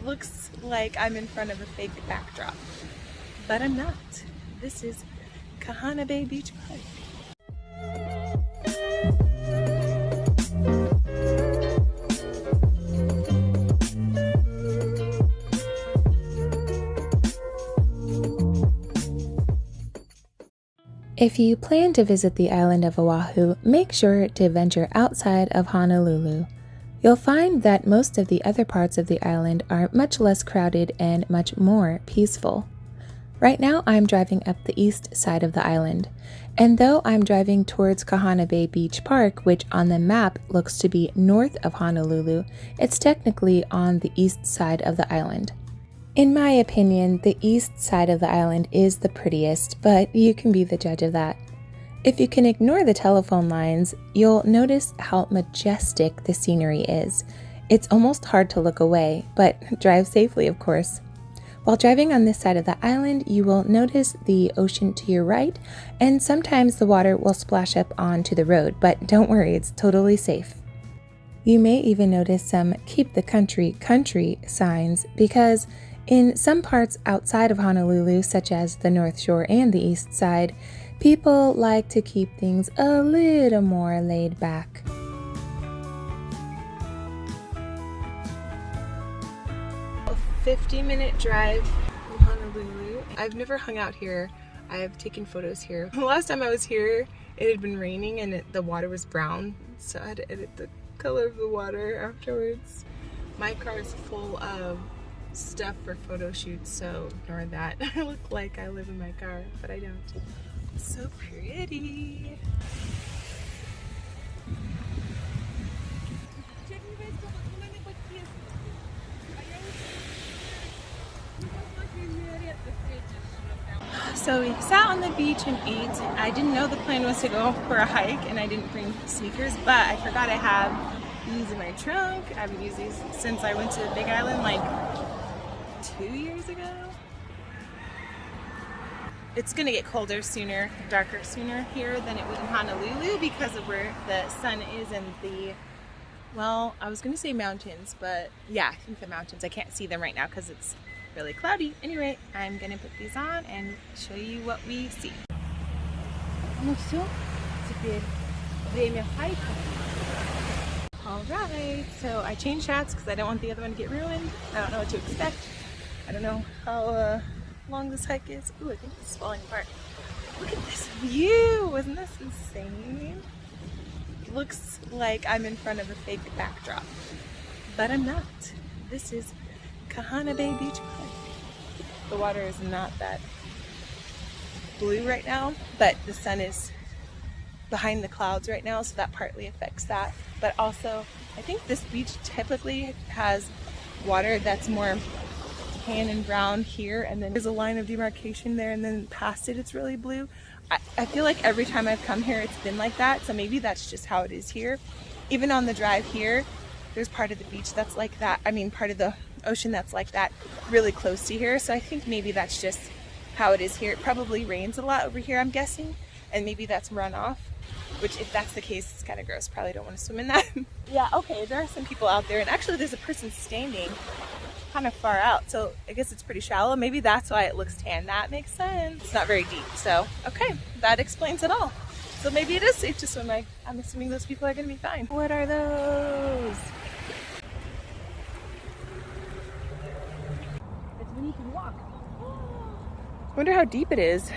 looks like I'm in front of a fake backdrop, but I'm not. This is Kahana Bay Beach Park. If you plan to visit the island of Oahu, make sure to venture outside of Honolulu. You'll find that most of the other parts of the island are much less crowded and much more peaceful. Right now I'm driving up the east side of the island, and though I'm driving towards Kahana Bay Beach Park, which on the map looks to be north of Honolulu, it's technically on the east side of the island. In my opinion, the east side of the island is the prettiest, but you can be the judge of that. If you can ignore the telephone lines, you'll notice how majestic the scenery is. It's almost hard to look away, but drive safely, of course. While driving on this side of the island, you will notice the ocean to your right, and sometimes the water will splash up onto the road, but don't worry, it's totally safe. You may even notice some "Keep the Country Country" signs, because in some parts outside of Honolulu, such as the North Shore and the East Side, people like to keep things a little more laid back. A 50-minute drive from Honolulu. I've never hung out here. I've taken photos here. The last time I was here, it had been raining and the water was brown, so I had to edit the color of the water afterwards. My car is full of stuff for photo shoots, so ignore that. I look like I live in my car, but I don't. It's so pretty. So we sat on the beach and ate. I didn't know the plan was to go for a hike, and I didn't bring sneakers, but I forgot I have these in my trunk. I haven't used these since I went to the Big Island like 2 years ago. It's gonna get colder sooner, darker sooner here than it would in Honolulu because of where the sun is in the, well, I was gonna say mountains, but yeah, I think the mountains. I can't see them right now because it's really cloudy. Anyway, I'm gonna put these on and show you what we see. Alright, so I changed hats because I don't want the other one to get ruined. I don't know what to expect. I don't know how long this hike is. Ooh, I think this is falling apart. Look at this view! Wasn't this insane? It looks like I'm in front of a fake backdrop, but I'm not. This is Kahana Bay Beach Park. The water is not that blue right now, but the sun is behind the clouds right now, so that partly affects that. But also, I think this beach typically has water that's more tan and brown here, and then there's a line of demarcation there, and then past it it's really blue. I feel like every time I've come here it's been like that, so maybe that's just how it is here. Even on the drive here, there's part of the beach that's like that. I mean, part of the ocean that's like that really close to here, so I think maybe that's just how it is here. It probably rains a lot over here, I'm guessing, and maybe that's runoff, which if that's the case, it's kind of gross. Probably don't want to swim in that. Yeah, okay, there are some people out there, and actually there's a person standing kind of far out, so I guess it's pretty shallow. Maybe that's why it looks tan. That makes sense. It's not very deep, so okay, that explains it all. So maybe it is safe to swim. I'm assuming those people are going to be fine. What are those? It's when you can walk. I wonder how deep it is.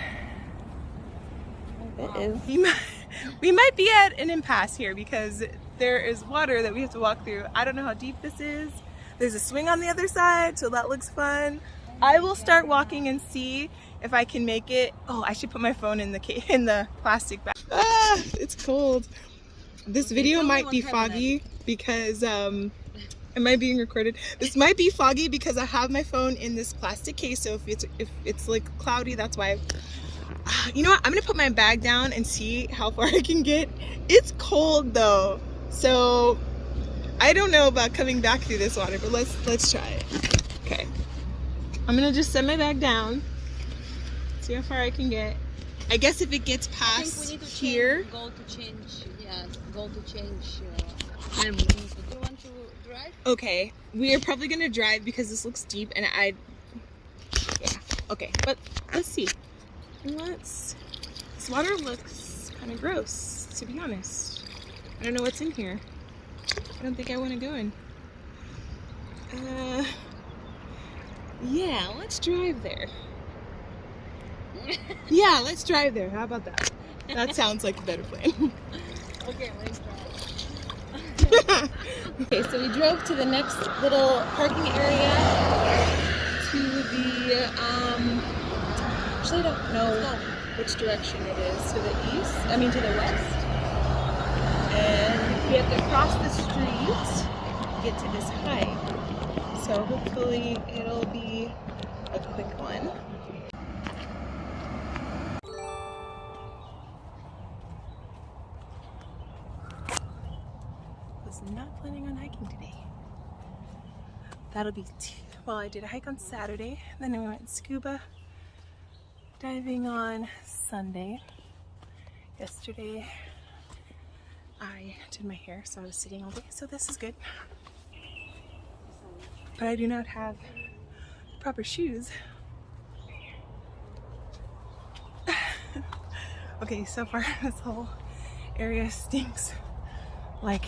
It is. We might be at an impasse here because there is water that we have to walk through. I don't know how deep this is. There's a swing on the other side, so that looks fun. I will start walking and see if I can make it. Oh, I should put my phone in the plastic bag. Ah, it's cold. This video might be foggy because am I being recorded? This might be foggy because I have my phone in this plastic case, so if it's like cloudy, that's why. You know what? I'm gonna put my bag down and see how far I can get. It's cold though, so I don't know about coming back through this water, but let's try it. Okay, I'm gonna just set my bag down, see how far I can get. I guess if it gets past we need to here, go to change. Yeah, go to change. Do you want to drive? Okay, we are probably gonna drive because this looks deep and yeah, okay, but let's see. This water looks kind of gross, to be honest. I don't know what's in here. I don't think I want to go in. Yeah, let's drive there. Yeah, let's drive there. How about that? That sounds like a better plan. Okay, let's drive. Okay, so we drove to the next little parking area to the, actually I don't know which direction it is. To the east, to the west. And we have to cross the street to get to this hike. So hopefully it'll be a quick one. Was not planning on hiking today. That'll be well, I did a hike on Saturday, then we went scuba diving on Sunday. Yesterday I did my hair, so I was sitting all day, so this is good. But I do not have proper shoes. Okay, so far this whole area stinks like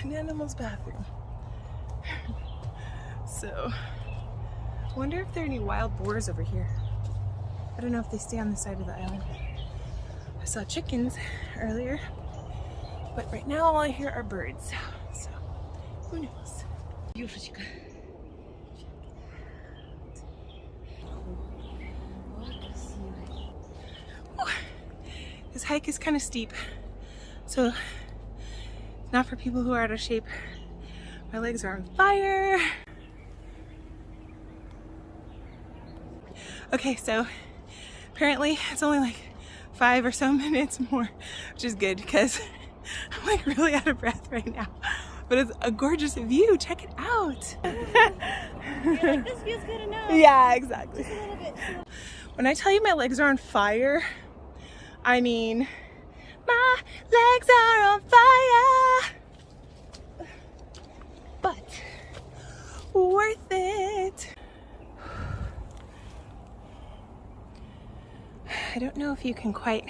an animal's bathroom. So, I wonder if there are any wild boars over here. I don't know if they stay on the side of the island. I saw chickens earlier, but right now all I hear are birds. So, who knows? Юшечка. This hike is kind of steep, so it's not for people who are out of shape. My legs are on fire. Okay, so apparently it's only like 5 or so minutes more, which is good because I'm like really out of breath right now. But it's a gorgeous view. Check it out. You're like, this feels good enough. Yeah, exactly. Just a little bit. When I tell you my legs are on fire, I mean my legs are on fire. But worth it. I don't know if you can quite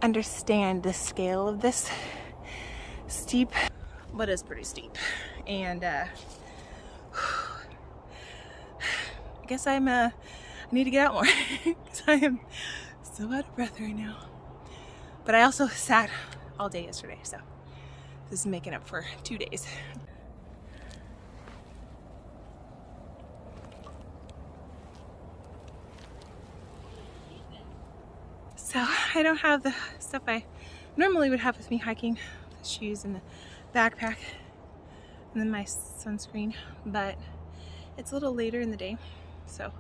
understand the scale of this steep, but it's pretty steep. And I guess I need to get out more because I am so out of breath right now. But I also sat all day yesterday, so this is making up for 2 days. So I don't have the stuff I normally would have with me hiking, the shoes and the backpack and then my sunscreen, but it's a little later in the day, so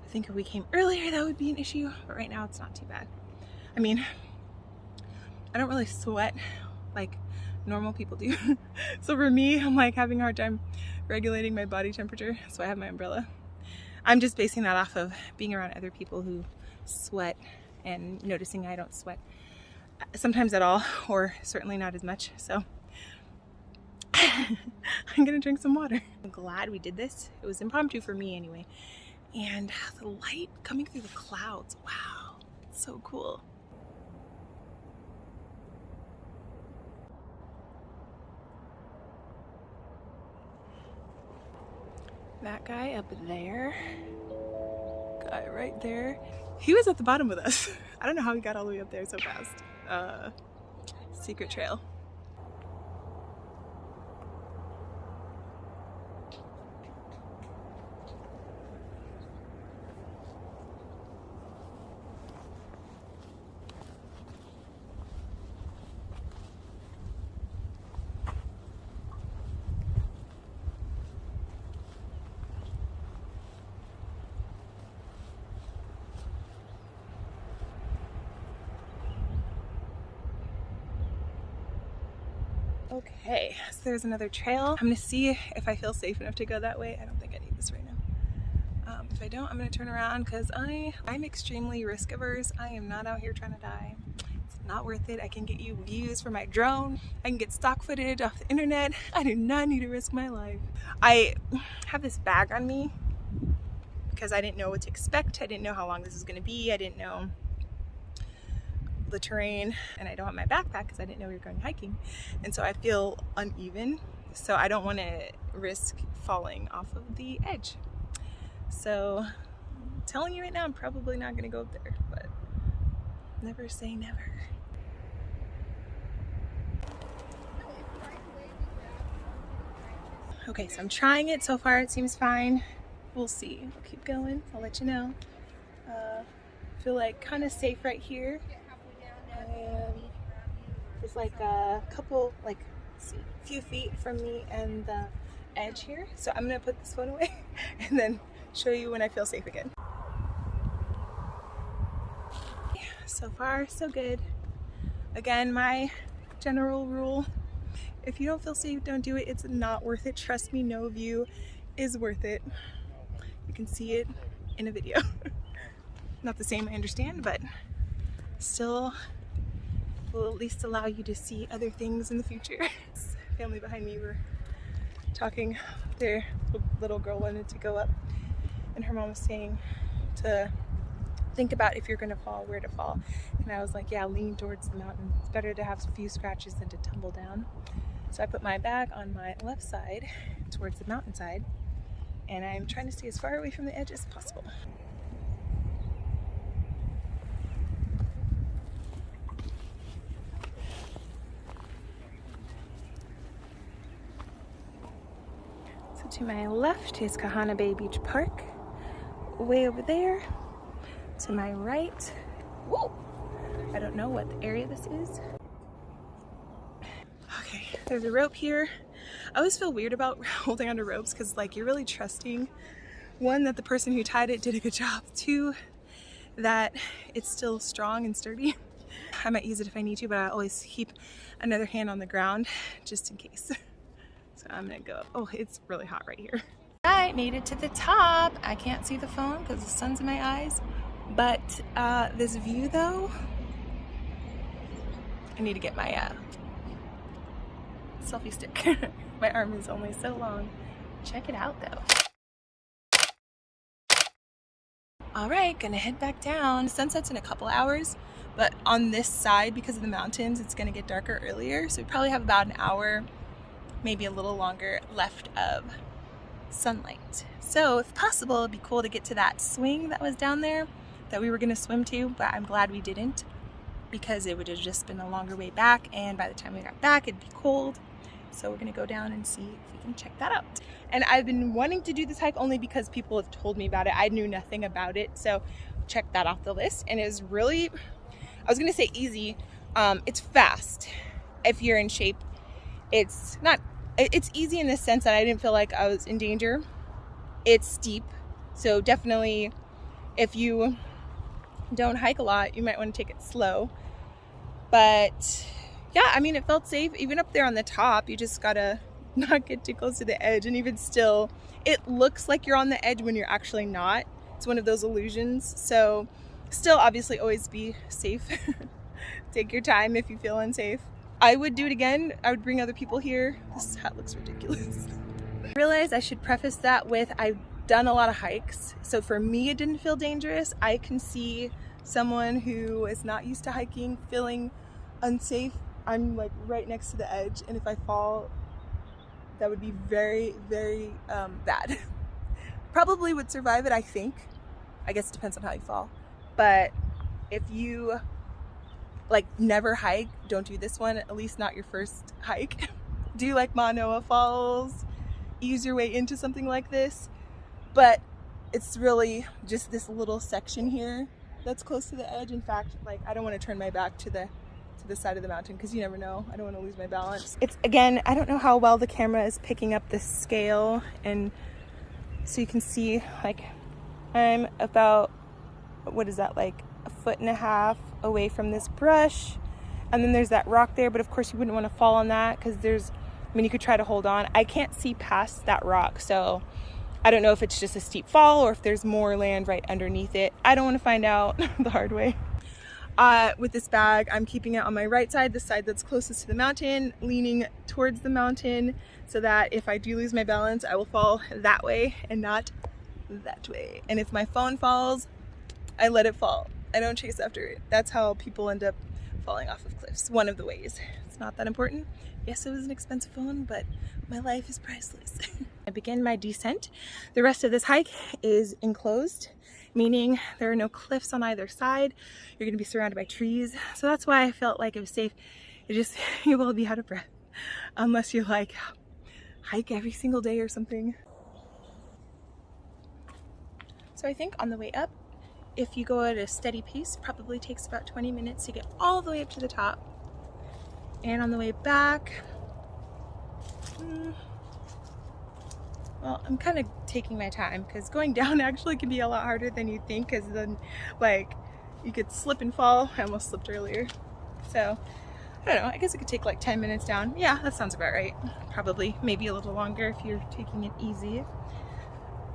I think if we came earlier that would be an issue, but right now it's not too bad. I mean, I don't really sweat like normal people do. So for me, I'm like having a hard time regulating my body temperature, so I have my umbrella. I'm just basing that off of being around other people who sweat and noticing I don't sweat sometimes at all, or certainly not as much. So I'm gonna drink some water. I'm glad we did this. It was impromptu for me anyway. And the light coming through the clouds, wow, it's so cool. That guy up there, guy right there, he was at the bottom with us. I don't know how he got all the way up there so fast. Secret trail. Okay, so there's another trail. I'm gonna see if I feel safe enough to go that way. I don't think I need this right now. If I don't, I'm gonna turn around because I'm extremely risk averse. I am not out here trying to die. It's not worth it. I can get you views from my drone. I can get stock footage off the internet. I do not need to risk my life. I have this bag on me because I didn't know what to expect. I didn't know how long this was going to be. I didn't know the terrain, and I don't have my backpack because I didn't know we were going hiking. And so I feel uneven. So I don't want to risk falling off of the edge. So I'm telling you right now, I'm probably not going to go up there, but never say never. Okay, so I'm trying it. So far it seems fine. We'll see. We'll keep going. I'll let you know. Feel like kind of safe right here. There's like a couple, like, let's see, a few feet from me and the edge here. So I'm gonna put this phone away and then show you when I feel safe again. So far, so good. Again, my general rule, if you don't feel safe, don't do it. It's not worth it. Trust me, no view is worth it. You can see it in a video. Not the same, I understand, but still will at least allow you to see other things in the future. Family behind me were talking. Their little girl wanted to go up, and her mom was saying to think about if you're gonna fall, where to fall. And I was like, yeah, lean towards the mountain. It's better to have a few scratches than to tumble down. So I put my bag on my left side towards the mountainside, and I'm trying to stay as far away from the edge as possible. So to my left is Kahana Bay Beach Park, way over there. To my right, whoa, I don't know what the area this is. Okay, there's a rope here. I always feel weird about holding onto ropes because, like, you're really trusting, one, that the person who tied it did a good job, two, that it's still strong and sturdy. I might use it if I need to, but I always keep another hand on the ground just in case. So I'm gonna go. Oh, it's really hot right here. I made it to the top. I can't see the phone because the sun's in my eyes. But this view though, I need to get my selfie stick. My arm is only so long. Check it out though. All right, gonna head back down. Sunset's in a couple hours, but on this side, because of the mountains, it's gonna get darker earlier. So we probably have about an hour, maybe a little longer left of sunlight. So if possible, it'd be cool to get to that swing that was down there that we were gonna swim to, but I'm glad we didn't because it would have just been a longer way back, and by the time we got back, it'd be cold. So we're gonna go down and see if we can check that out. And I've been wanting to do this hike only because people have told me about it. I knew nothing about it, so check that off the list. And it was really, I was gonna say easy. It's fast if you're in shape. It's not, it's easy in the sense that I didn't feel like I was in danger. It's steep, so definitely if you don't hike a lot, you might want to take it slow. But yeah, I mean, it felt safe. Even up there on the top, you just gotta not get too close to the edge. And even still, it looks like you're on the edge when you're actually not. It's one of those illusions. So still, obviously, always be safe. Take your time if you feel unsafe. I would do it again. I would bring other people here. This hat looks ridiculous. I realized I should preface that with I've done a lot of hikes. So for me, it didn't feel dangerous. I can see someone who is not used to hiking feeling unsafe. I'm like right next to the edge, and if I fall, that would be very, very bad. Probably would survive it, I think. I guess it depends on how you fall. But if you like never hike, don't do this one, at least not your first hike. Do like Manoa Falls, ease your way into something like this. But it's really just this little section here that's close to the edge. In fact, like, I don't want to turn my back to the side of the mountain because you never know. I don't want to lose my balance. It's, again, I don't know how well the camera is picking up the scale, and so you can see, like, I'm about, what is that, like 1.5 feet away from this brush, and then there's that rock there, but of course you wouldn't want to fall on that because there's, I mean, you could try to hold on. I can't see past that rock, so I don't know if it's just a steep fall or if there's more land right underneath it. I don't want to find out the hard way. with this bag, I'm keeping it on my right side, the side that's closest to the mountain, leaning towards the mountain so that if I do lose my balance, I will fall that way and not that way. And if my phone falls, I let it fall. I don't chase after it. That's how people end up falling off of cliffs. One of the ways. It's not that important. Yes, it was an expensive phone, but my life is priceless. I begin my descent. The rest of this hike is enclosed, meaning there are no cliffs on either side. You're gonna be surrounded by trees. So that's why I felt like it was safe. You will be out of breath unless you like hike every single day or something. So I think on the way up, if you go at a steady pace, it probably takes about 20 minutes to get all the way up to the top. And on the way back, well, I'm kind of taking my time because going down actually can be a lot harder than you think, because then like you could slip and fall. I almost slipped earlier. So I don't know, I guess it could take like 10 minutes down. Yeah, that sounds about right. Probably maybe a little longer if you're taking it easy.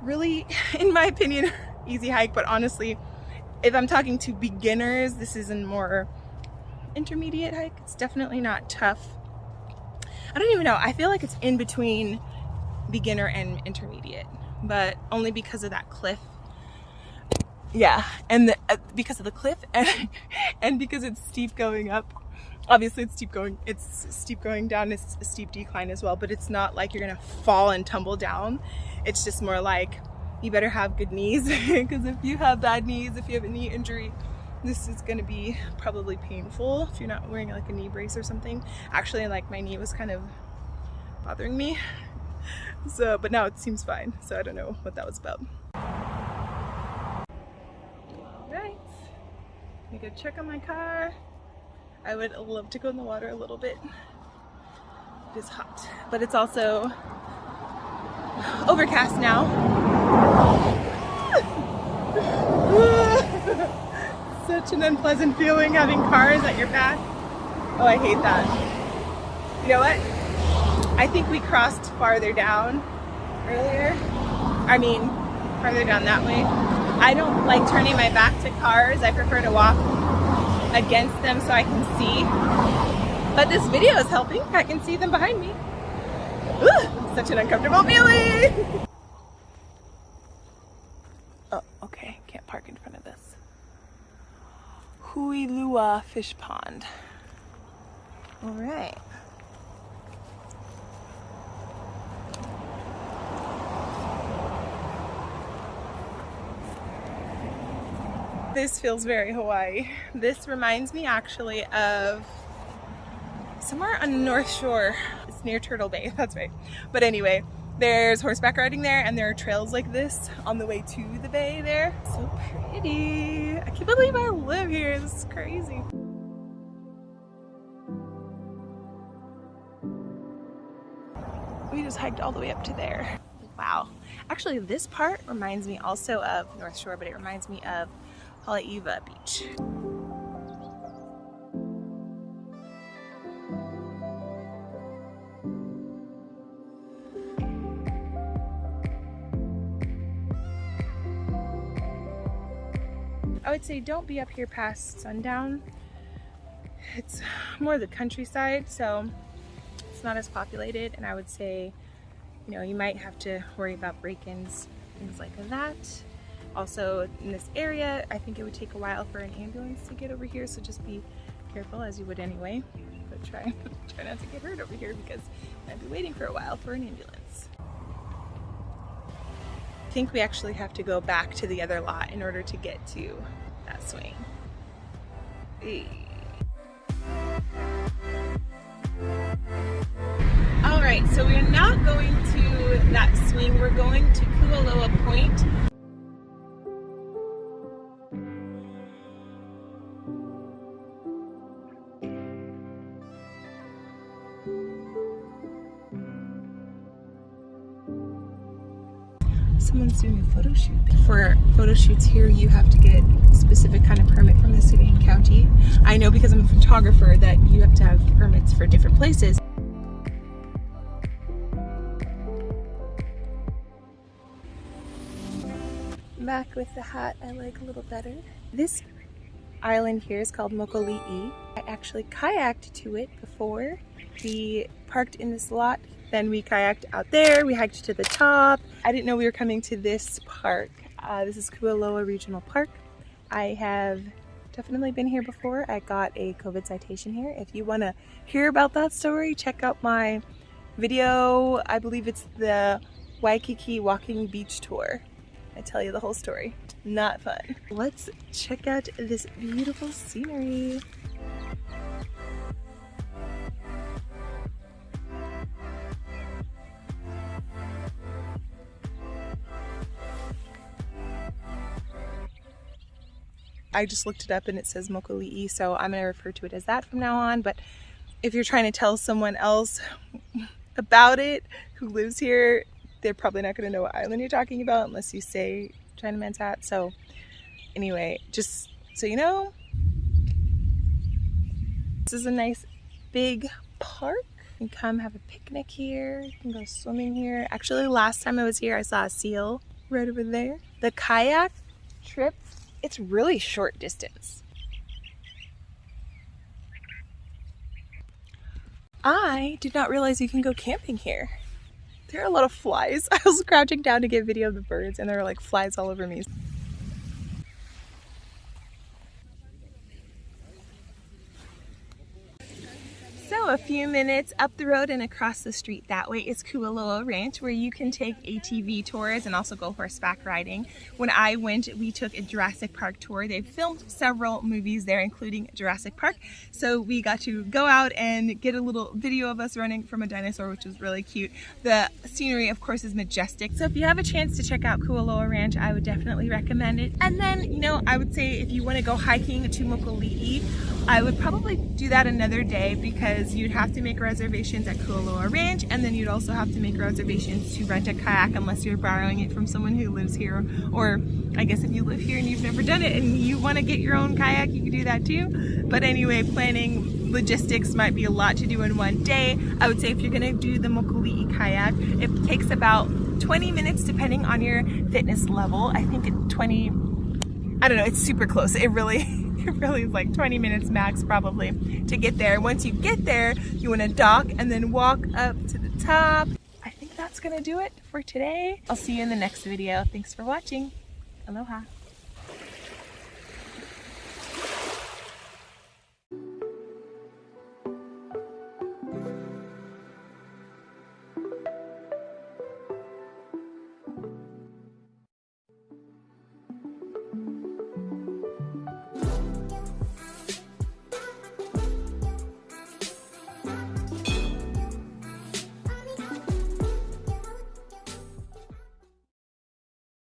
Really, in my opinion, easy hike, but honestly, if I'm talking to beginners, this is a more intermediate hike. It's definitely not tough. I don't even know, I feel like it's in between beginner and intermediate, but only because of that cliff. Yeah, and because of the cliff and because it's steep going up. Obviously it's steep going down, it's a steep decline as well, but it's not like you're gonna fall and tumble down. It's just more like you better have good knees, because if you have bad knees, if you have a knee injury, this is gonna be probably painful if you're not wearing like a knee brace or something. Actually, like my knee was kind of bothering me, so but now it seems fine, so I don't know what that was about. Alright, let me go check on my car. I would love to go in the water a little bit. It is hot, but it's also overcast now. Such an unpleasant feeling having cars at your back. Oh, I hate that. You know what? I think we crossed farther down earlier. I mean, farther down that way. I don't like turning my back to cars. I prefer to walk against them so I can see. But this video is helping. I can see them behind me. Ooh, such an uncomfortable feeling. Oh, okay. Can't park in front of this. Ղ쏘ɪʀ fish pond. All right. This feels very Hawaii. This reminds me actually of somewhere on the North Shore. It's near Turtle Bay, that's right. But anyway, there's horseback riding there, and there are trails like this on the way to the bay there. So pretty. I can't believe I live here. This is crazy. We just hiked all the way up to there. Wow. Actually, this part reminds me also of North Shore, but it reminds me of LolaLolaTravels beach. I would say don't be up here past sundown. It's more the countryside, so it's not as populated, and I would say, you know, you might have to worry about break-ins, things like that. Also, in this area, I think it would take a while for an ambulance to get over here, so just be careful as you would anyway. But try not to get hurt over here, because I'd be waiting for a while for an ambulance. I think we actually have to go back to the other lot in order to get to that swing. Alright, so we're not going to that swing, we're going to Kualoa Point. Someone's doing a photo shoot. For photo shoots here, you have to get a specific kind of permit from the city and county. I know because I'm a photographer that you have to have permits for different places. Back with the hat I like a little better. This island here is called ʲ쏘ɪʀ. I actually kayaked to it before. We parked in this lot, then we kayaked out there, we hiked to the top. I didn't know we were coming to this park. This is Kualoa Regional Park. I have definitely been here before. I got a COVID citation here. If you want to hear about that story, check out my video. I believe it's the Waikiki Walking Beach Tour. I tell you the whole story. Not fun. Let's check out this beautiful scenery. I just looked it up and it says ʲ쏘ɪʀ, so I'm going to refer to it as that from now on. But if you're trying to tell someone else about it who lives here, they're probably not going to know what island you're talking about unless you say Chinaman's Hat. So anyway, just so you know, this is a nice big park. You can come have a picnic here. You can go swimming here. Actually, last time I was here, I saw a seal right over there. The kayak trip, it's really short distance. I did not realize you can go camping here. There are a lot of flies. I was crouching down to get video of the birds and there were like flies all over me. So a few minutes up the road and across the street that way is Kualoa Ranch, where you can take ATV tours and also go horseback riding. When I went, we took a Jurassic Park tour. They've filmed several movies there, including Jurassic Park. So we got to go out and get a little video of us running from a dinosaur, which was really cute. The scenery, of course, is majestic. So if you have a chance to check out Kualoa Ranch, I would definitely recommend it. And then, you know, I would say if you want to go hiking to ʲ쏘ɪʀ, I would probably do that another day because you'd have to make reservations at Kualoa Ranch, and then you'd also have to make reservations to rent a kayak unless you're borrowing it from someone who lives here. Or I guess if you live here and you've never done it and you want to get your own kayak, you can do that too. But anyway, planning logistics might be a lot to do in one day. I would say if you're going to do the ʲ쏘ɪʀ kayak, it takes about 20 minutes depending on your fitness level. I think it's 20, I don't know, it's super close. It really is like 20 minutes max probably to get there. Once you get there, you want to dock and then walk up to the top. I think that's gonna do it for today. I'll see you in the next video. Thanks for watching. Aloha.